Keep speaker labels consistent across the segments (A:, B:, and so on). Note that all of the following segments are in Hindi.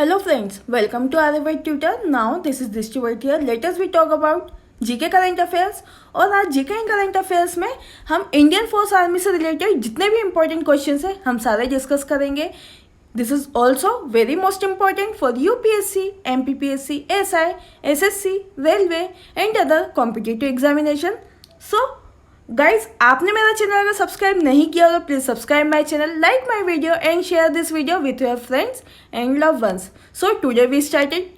A: Hello friends, welcome to Aryabhat Tutor. Now this is Dishti here. Let us we talk about GK current affairs. और आज जीके एंड करंट अफेयर्स में हम इंडियन फोर्स आर्मी से रिलेटेड जितने भी इंपॉर्टेंट क्वेश्चंस हैं हम सारे डिस्कस करेंगे। This is also very most important for UPSC, MPPSC, SI, SSC, railway and other competitive examination. So guys, आपने मेरा चैनल अगर सब्सक्राइब नहीं किया होगा please subscribe my channel, like my video and share this video with your friends and love ones. So today we started.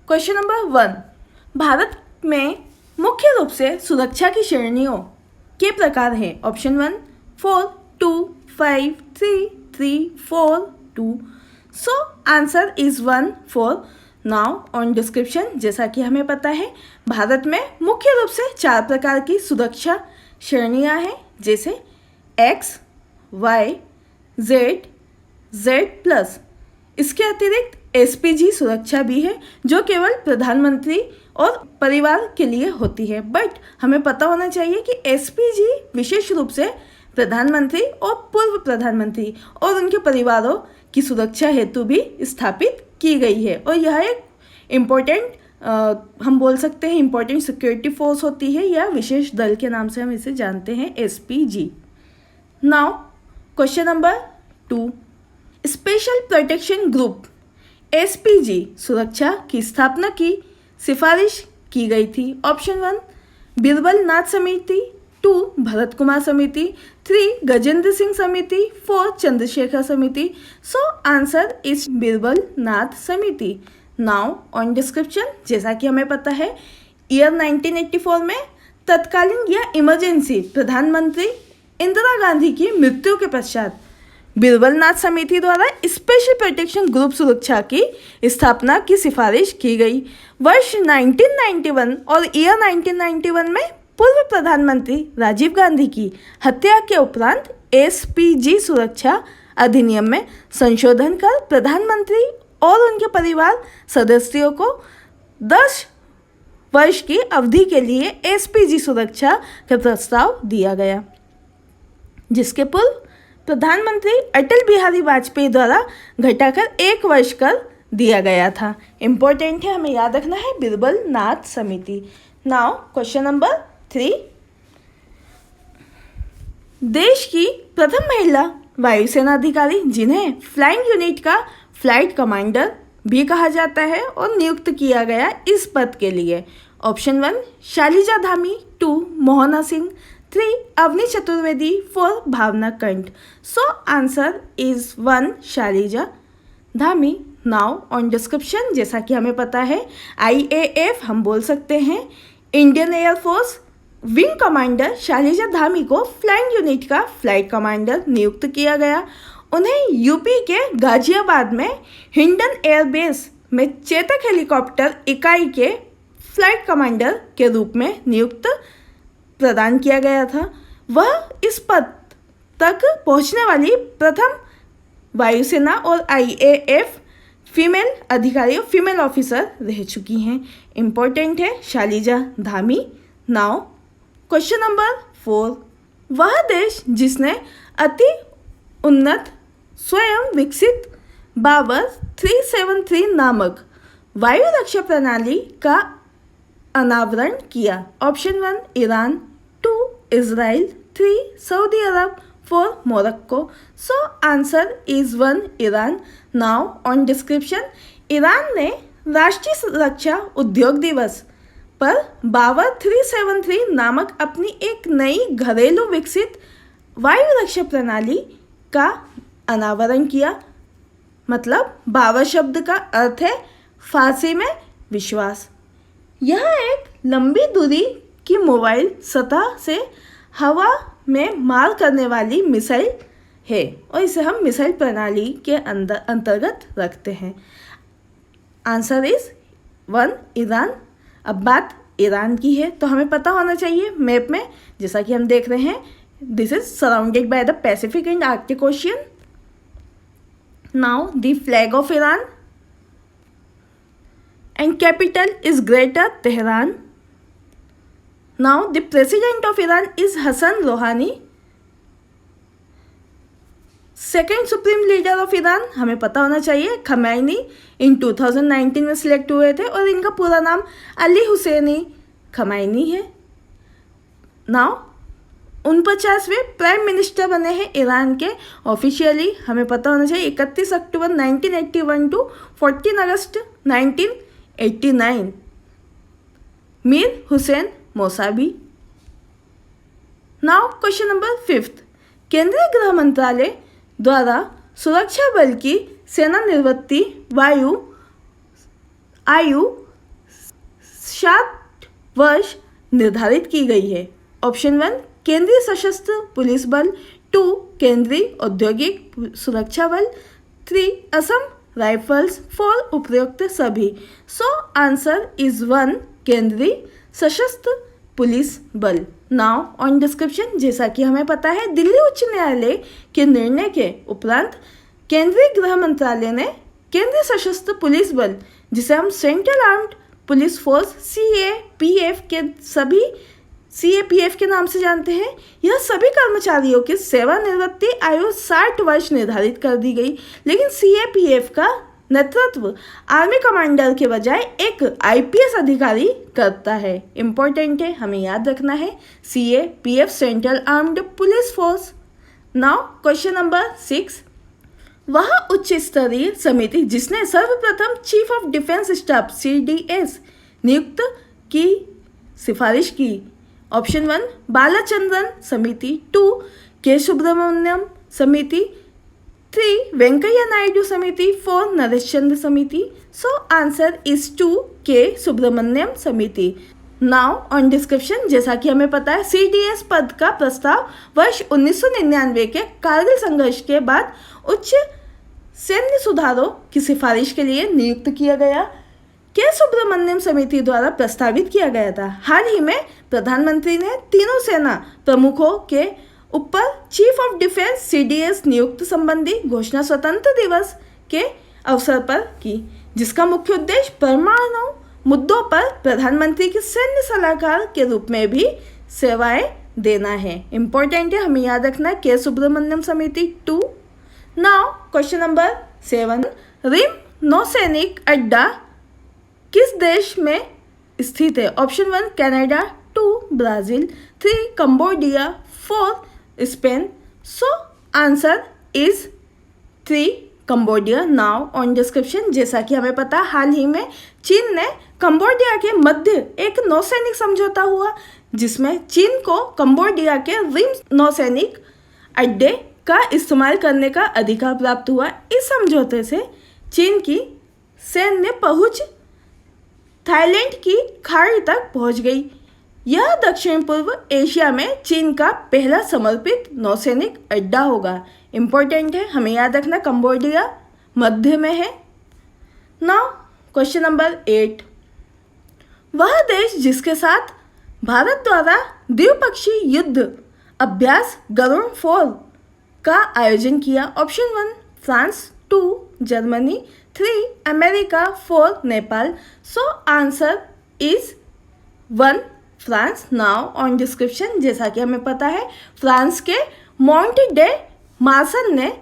A: Question number 1, Bharat में मुख्य रूप से सुरक्षा की श्रेणियों के प्रकार हैं। Option 1 4, 2, 5, 3, 3, 4, 2। So answer is 1, 4। Now on description, जैसा कि हमें पता है भारत में मुख्य रूप से 4 प्रकार की सुरक्षा श्रेणियां हैं, जैसे X, Y, Z, Z+। इसके अतिरिक्त SPG सुरक्षा भी है जो केवल प्रधानमंत्री और परिवार के लिए होती है। बट हमें पता होना चाहिए कि SPG विशेष रूप से प्रधानमंत्री और पूर्व प्रधानमंत्री और उनके परिवारों की सुरक्षा हेतु भी स्थापित की गई है। और यह एक इम्पोर्टेंट हम बोल सकते हैं इम्पोर्टेंट सिक्योरिटी फोर्स होती है या विशेष दल के नाम से हम इसे जानते हैं, SPG। Now question number 2, special protection group SPG सुरक्षा की स्थापना की सिफारिश की गई थी। ऑप्शन 1 बीरबल नाथ समिति, 2 भरत कुमार समिति, 3 गजेंद्र सिंह समिति, 4 चंद्रशेखर समिति। सो आंसर इज बीरबल नाथ समिति। नाउ ऑन डिस्क्रिप्शन, जैसा कि हमें पता है ईयर 1984 में तत्कालीन या इमरजेंसी प्रधानमंत्री इंदिरा गांधी की मृत्यु के पश्चात बीरबल नाथ समिति द्वारा स्पेशल प्रोटेक्शन ग्रुप सुरक्षा की स्थापना की सिफारिश की गई। वर्ष 1991 और ईयर 1991 में पूर्व प्रधानमंत्री राजीव गांधी की हत्या के उपरांत SPG सुरक्षा अधिनियम में संशोधन कर प्रधानमंत्री और उनके परिवार सदस्यों को 10 वर्ष की अवधि के लिए SPG सुरक्षा का प्रस्ताव दिया गया, जिसके पूर्व प्रधानमंत्री अटल बिहारी वाजपेयी द्वारा घटाकर 1 वर्ष कर दिया गया था। इम्पोर्टेंट है, हमें याद रखना है बीरबल नाथ समिति। नाउ क्वेश्चन नंबर 3, देश की प्रथम महिला वायुसेना अधिकारी जिन्हें फ्लाइंग यूनिट का फ्लाइट कमांडर भी कहा जाता है और नियुक्त किया गया इस पद के लिए। Option 1 Shalija Dhami, 2 Mohana Singh, 3 Avani Chaturvedi, 4 Bhawana Kanth. So answer is 1 Shalija Dhami. Now on description, जैसा कि हमें पता है IAF हम बोल सकते हैं Indian air force wing commander Shalija Dhami को फ्लाइंग यूनिट का फ्लाइट कमांडर नियुक्त किया गया। उन्हें यूपी के गाजियाबाद में हिंडन एयरबेस में चेतक हेलीकॉप्टर इकाई के फ्लाइट कमांडर के रूप में नियुक्त प्रदान किया गया था। वह इस पद तक पहुंचने वाली प्रथम वायुसेना और IAF फीमेल अधिकारी और फीमेल ऑफिसर रह चुकी हैं। इम्पोर्टेंट है Shalija Dhami. Now question number 4, वह देश जिसने अति उन्नत स्वयं विकसित बाबर 373 नामक वायु रक्षा प्रणाली का अनावरण किया। Option 1 Iran, 2 Israel, 3 Saudi Arab, 4 Morocco. So answer is 1 Iran. Now on description, Iran ने राष्ट्रीय सुरक्षा उद्योग दिवस पर बाबर 373 नामक अपनी एक नई घरेलू विकसित वायु रक्षा प्रणाली का अनावरण किया। मतलब बाबर शब्द का अर्थ है फारसी में विश्वास। यह एक लंबी दूरी की मोबाइल सतह से हवा में मार करने वाली मिसाइल है और इसे हम मिसाइल प्रणाली के अंतर्गत रखते हैं। Answer is 1 Iran. अब बात ईरान की है तो हमें पता होना चाहिए मैप में, जैसा कि हम देख रहे हैं this is surrounded by the Pacific and Arctic ocean. Now the flag of Iran and capital is Greater Tehran. Now the president of Iran is Hassan Rouhani. Second supreme leader of Iran हमें पता होना चाहिए, खमैनी इन 2019 में सिलेक्ट हुए थे और इनका पूरा नाम अली हुसैनी खमैनी है। नाउ 49वें प्राइम मिनिस्टर बने हैं ईरान के ऑफिशियली, हमें पता होना चाहिए 31 अक्टूबर 1981 टू 14 अगस्त 1989, Mir Hossein Mousavi. Now question number 5, केंद्रीय गृह मंत्रालय द्वारा सुरक्षा बल की सेवानिवृत्ति आयु 60 वर्ष निर्धारित की गई है। ऑप्शन 1 केंद्रीय सशस्त्र पुलिस बल, 2 केंद्रीय औद्योगिक सुरक्षा बल, 3 असम राइफल्स, 4 उपरोक्त सभी। सो आंसर इज 1 केंद्रीय सशस्त्र पुलिस बल। नाउ ऑन डिस्क्रिप्शन, जैसा कि हमें पता है दिल्ली उच्च न्यायालय के निर्णय के उपरांत केंद्रीय गृह मंत्रालय ने केंद्रीय सशस्त्र पुलिस बल, जिसे हम central armed police force CAPF के नाम से जानते हैं, यह सभी कर्मचारियों की सेवानिवृत्ति आयु 60 वर्ष निर्धारित कर दी गई। लेकिन CAPF का नेतृत्व आर्मी कमांडर के बजाय एक IPS अधिकारी करता है। इम्पोर्टेंट है, हमें याद रखना है CAPF central armed police force. Now question number 6, वह उच्च स्तरीय समिति जिसने सर्वप्रथम chief of defence staff CDS नियुक्त की सिफारिश की। ऑप्शन 1 बालाचंद्रन समिति, 2 के सुब्रमण्यम समिति, 3 वेंकैया नायडू समिति, 4 नरेश चंद्र समिति। सो आंसर इज 2 के सुब्रमण्यम समिति। नाउ ऑन डिस्क्रिप्शन, जैसा कि हमें पता है CDS पद का प्रस्ताव वर्ष 1999 के कारगिल संघर्ष के बाद उच्च सैन्य सुधारों की सिफारिश के लिए नियुक्त किया गया के सुब्रमण्यम समिति द्वारा प्रस्तावित किया गया था। हाल ही में प्रधानमंत्री ने तीनों सेना प्रमुखों के ऊपर चीफ ऑफ डिफेंस CDS नियुक्त संबंधी घोषणा स्वतंत्र दिवस के अवसर पर की, जिसका मुख्य उद्देश्य परमाणु मुद्दों पर प्रधानमंत्री के सैन्य सलाहकार के रूप में भी सेवाएं देना है। इम्पोर्टेंट है, हमें याद रखना है के सुब्रमण्यम समिति 2। नाउ क्वेश्चन नंबर 7, रिम नौसैनिक अड्डा किस देश में स्थित है। Option 1 Canada, 2 Brazil, 3 Cambodia, 4 Spain. So answer is 3 Cambodia. Now on description, जैसा कि हमें पता हाल ही में चीन ने कंबोडिया के मध्य एक नौसैनिक समझौता हुआ, जिसमें चीन को कंबोडिया के रिम नौसैनिक अड्डे का इस्तेमाल करने का अधिकार प्राप्त हुआ। इस समझौते से चीन की सैन्य पहुंच थाईलैंड की खाड़ी तक पहुंच गई। यह दक्षिण पूर्व एशिया में चीन का पहला समर्पित नौसैनिक अड्डा होगा। इम्पोर्टेंट है, हमें याद रखना कंबोडिया मध्य में है। नाउ क्वेश्चन नंबर 8, वह देश जिसके साथ भारत द्वारा द्विपक्षीय युद्ध अभ्यास गरुड़ 4 का आयोजन किया। Option 1 France, 2 Germany, 3 America, 4 Nepal. So answer is 1 France. Now on description, जैसा कि हमें पता है फ्रांस के मॉन्ट डे मार्सन ने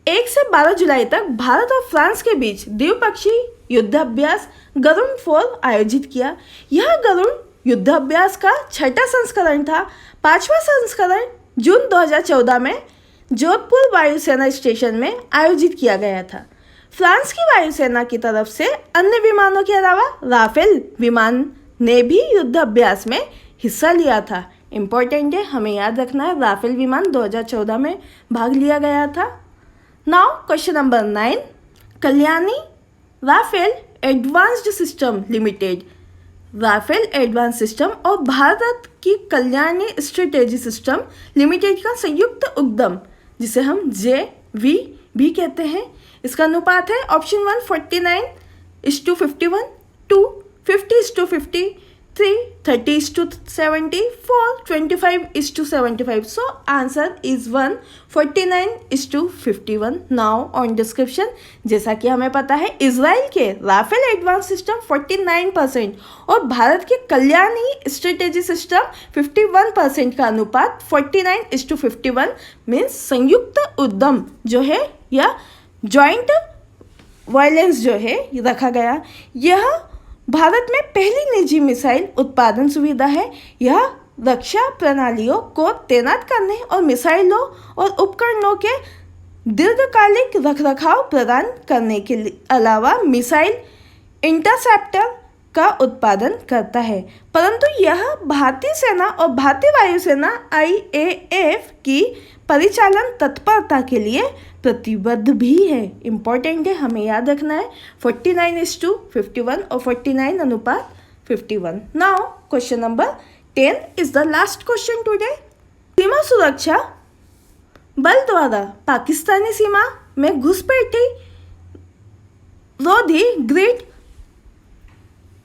A: 1 से 12 जुलाई तक भारत और फ्रांस के बीच द्विपक्षीय युद्धाभ्यास गरुड़ 4 आयोजित किया। यह गरुड़ युद्धाभ्यास का 6वां संस्करण था। 5वां संस्करण जून 2014 में जोधपुर वायुसेना स्टेशन में आयोजित किया गया था। फ्रांस की वायुसेना की तरफ से अन्य विमानों के अलावा राफेल विमान ने भी युद्धाभ्यास में हिस्सा लिया था। इम्पोर्टेंट है, हमें याद रखना है राफेल विमान 2014 में भाग लिया गया था। Now question number 9, Kalyani Rafael advanced system limited, Rafael advance system और भारत की कल्याणी स्ट्रेटेजी सिस्टम लिमिटेड का संयुक्त उद्यम, जिसे हम JV भी कहते हैं, इसका अनुपात है option 1 49:51, 2 50:50, 3 30:70, 4 25:75. So answer is 1 49:51. Now on description, जैसा कि हमें पता है इजराइल के राफेल एडवांस सिस्टम 49% और भारत के कल्याणी स्ट्रेटेजी सिस्टम 51% का अनुपात 49:51 मीन्स संयुक्त उद्यम जो है या जॉइंट वायलेंस जो है रखा गया। यह भारत में पहली निजी मिसाइल उत्पादन सुविधा है। यह रक्षा प्रणालियों को तैनात करने और मिसाइलों और उपकरणों के दीर्घकालिक रखरखाव प्रदान करने के अलावा मिसाइल इंटरसेप्टर का उत्पादन करता है। परंतु यह भारतीय सेना और भारतीय वायुसेना IAF की परिचालन तत्परता के लिए प्रतिबद्ध भी है। इम्पोर्टेंट है, हमें याद रखना है 49:51 और 49 अनुपात 51। Now question number 10 is the last question today. सीमा सुरक्षा बल द्वारा पाकिस्तानी सीमा में घुसपैठी रोधी ग्रिड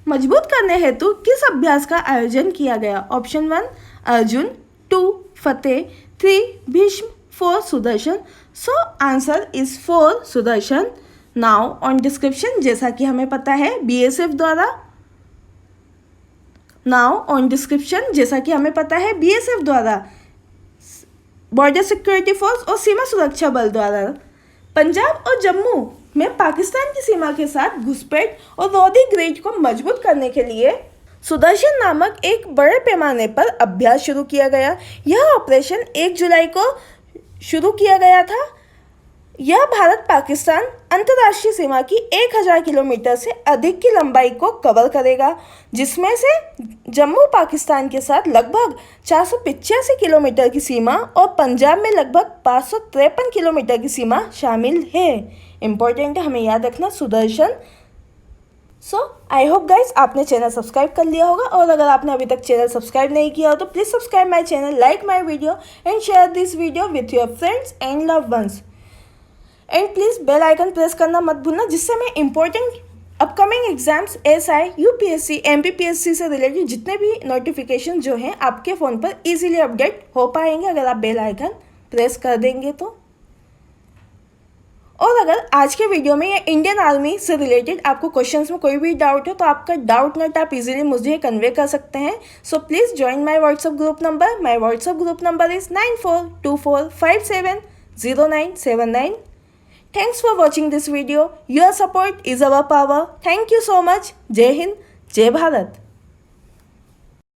A: मजबूत करने हेतु किस अभ्यास का आयोजन किया गया? Option 1 Arjun, 2 Fateh, 3 Bhishma, 4 Sudarshan. So answer is 4 Sudarshan. Now on description, जैसा कि हमें पता है BSF द्वारा बॉर्डर सिक्योरिटी फोर्स और सीमा सुरक्षा बल द्वारा पंजाब और जम्मू में पाकिस्तान की सीमा के साथ घुसपैठ और रोधी ग्रिड को मजबूत करने के लिए सुदर्शन नामक एक बड़े पैमाने पर अभ्यास शुरू किया गया। यह ऑपरेशन 1 जुलाई को शुरू किया गया था। यह भारत पाकिस्तान अंतर्राष्ट्रीय सीमा की 1000 किलोमीटर से अधिक की लंबाई को कवर करेगा, जिसमें से जम्मू पाकिस्तान के साथ लगभग 485 किलोमीटर की सीमा और पंजाब में लगभग 553 किलोमीटर की सीमा शामिल है। इम्पोर्टेंट है, हमें याद रखना सुदर्शन। सो आई होप गाइज आपने चैनल सब्सक्राइब कर लिया होगा, और अगर आपने अभी तक चैनल सब्सक्राइब नहीं किया हो तो please subscribe my channel, like my video and share this video with your friends and loved ones. And please bell icon press करना मत भूलना, जिससे मैं important upcoming exams SI, UPSC, MPPSC से रिलेटेड जितने भी नोटिफिकेशन जो हैं आपके फ़ोन पर इजीली अपडेट हो पाएंगे अगर आप बेल आइकन प्रेस कर देंगे तो। और अगर आज के वीडियो में या इंडियन आर्मी से रिलेटेड आपको क्वेश्चंस में कोई भी डाउट हो तो आपका डाउट नोट आप इजीली मुझे कन्वे कर सकते हैं। So please join my WhatsApp group number. My WhatsApp group number is 9424570979। Thanks for watching this video. Your support is our power. Thank you so much. जय हिंद, जय भारत।